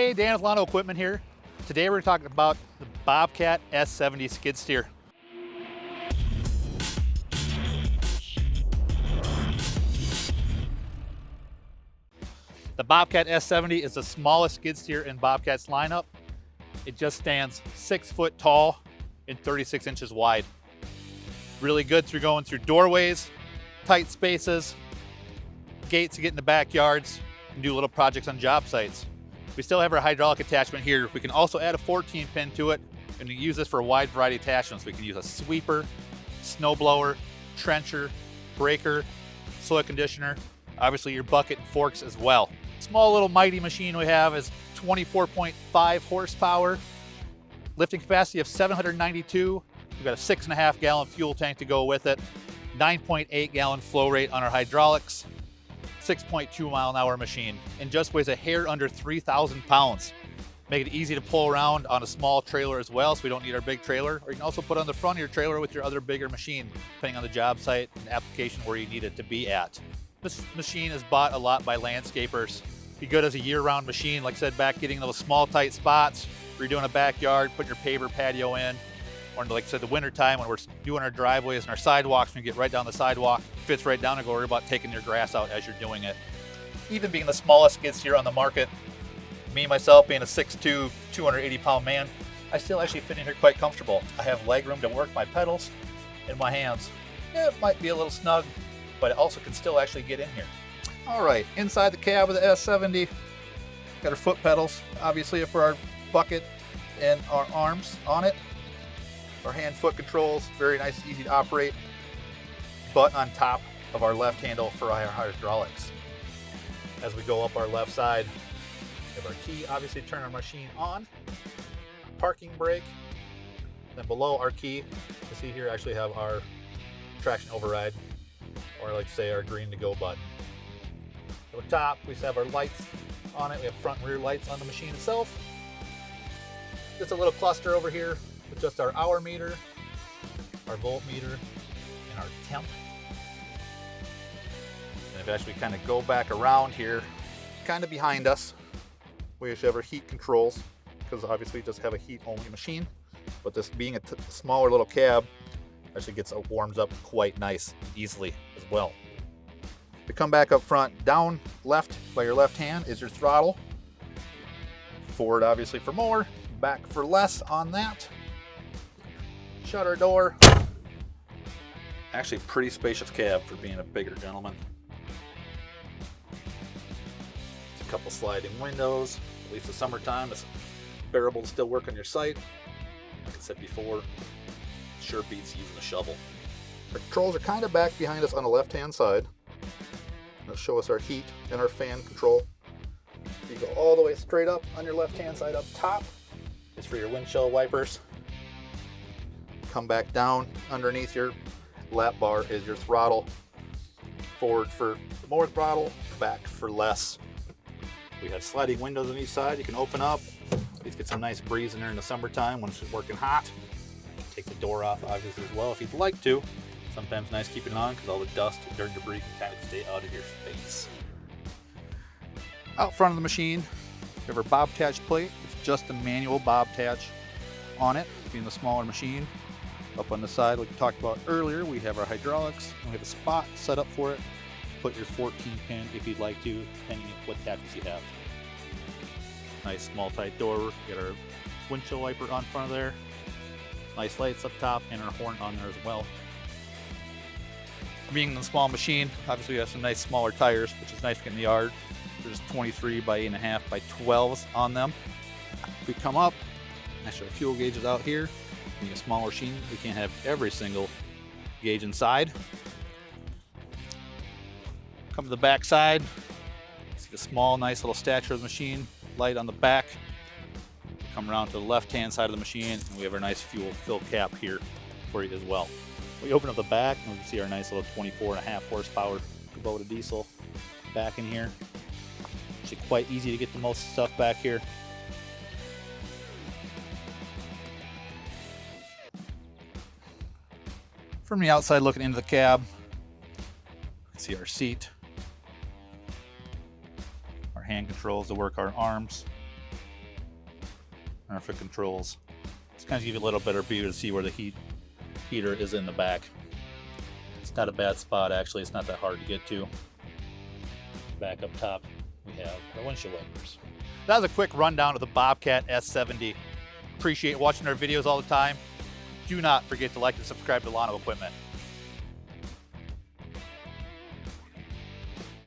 Hey, Dan with Lano Equipment here. Today we're talking about the Bobcat S70 skid steer. The Bobcat S70 is the smallest skid steer in Bobcat's lineup. It just stands 6 foot tall and 36 inches wide. Really good through going through doorways, tight spaces, gates to get in the backyards, and do little projects on job sites. We still have our hydraulic attachment here. We can also add a 14 pin to it, and we use this for a wide variety of attachments. We can use a sweeper, snow blower, trencher, breaker, soil conditioner, obviously your bucket and forks as well. Small little mighty machine we have is 24.5 horsepower, lifting capacity of 792. We've got a 6.5 gallon fuel tank to go with it, 9.8 gallon flow rate on our hydraulics, 6.2 mile an hour machine, and just weighs a hair under 3,000 pounds. Make it easy to pull around on a small trailer as well, so we don't need our big trailer. Or you can also put it on the front of your trailer with your other bigger machine, depending on the job site and application where you need it to be at. This machine is bought a lot by landscapers. Be good as a year-round machine, like I said, back getting those small tight spots, redoing a backyard, putting your paver patio in, or like I said, the winter time when we're doing our driveways and our sidewalks, when you get right down the sidewalk, fits right down and go worry about taking your grass out as you're doing it. Even being the smallest skid steer on the market, me myself being a 6'2", 280 pound man, I still actually fit in here quite comfortable. I have leg room to work my pedals and my hands. It might be a little snug, but it also can still actually get in here. All right, inside the cab of the S70, got our foot pedals, obviously for our bucket and our arms on it. Our hand-foot controls, very nice, easy to operate. Butt on top of our left handle for our hydraulics. As we go up our left side, we have our key, obviously, to turn our machine on. Parking brake. Then below our key, you see here, actually have our traction override, or I like to say our green to go button. At the top, we have our lights on it. We have front and rear lights on the machine itself. Just a little cluster over here with just our hour meter, our voltmeter, and our temp. And if actually kind of go back around here, kind of behind us, we actually have our heat controls, because obviously we just have a heat-only machine. But this being a smaller little cab, actually warms up quite nice easily as well. To come back up front, down left by your left hand is your throttle. Forward obviously for more, back for less on that. Shut our door. Actually pretty spacious cab for being a bigger gentleman. A couple sliding windows, at least the summertime, it's bearable to still work on your site. Like I said before, it sure beats using a shovel. Our controls are kind of back behind us on the left-hand side. It'll show us our heat and our fan control. You go all the way straight up on your left-hand side up top. It's for your windshield wipers. Come back down underneath your lap bar is your throttle. Forward for more throttle, back for less. We have sliding windows on each side you can open up. Please get some nice breeze in there in the summertime when it's working hot. Take the door off obviously as well if you'd like to. Sometimes nice keeping it on because all the dust and dirt and debris can kind of stay out of your face. Out front of the machine, we have our Bobcat plate. It's just a manual Bobcat on it, being the smaller machine. Up on the side, like we talked about earlier, we have our hydraulics, and we have a spot set up for it. Put your 14 pin if you'd like to, depending on what attachments you have. Nice small tight door. We got our windshield wiper on front of there. Nice lights up top and our horn on there as well. Being the small machine, obviously we have some nice smaller tires, which is nice to get in the yard. There's 23 by 8.5 by 12s on them. We come up, actually our fuel gauge is out here. Being a small machine, we can't have every single gauge inside. Come to the back side, see the small, nice little stature of the machine, light on the back. Come around to the left-hand side of the machine, and we have our nice fuel fill cap here for you as well. We open up the back, and we can see our nice little 24.5 horsepower Kubota diesel back in here. Actually quite easy to get the most stuff back here. From the outside looking into the cab, you can see our seat, our hand controls to work our arms, or if it controls. Just kind of give you a little better view to see where the heater is in the back. It's not a bad spot, actually. It's not that hard to get to. Back up top, we have our windshield wipers. That was a quick rundown of the Bobcat S70. Appreciate watching our videos all the time. Do not forget to like and subscribe to Lano Equipment.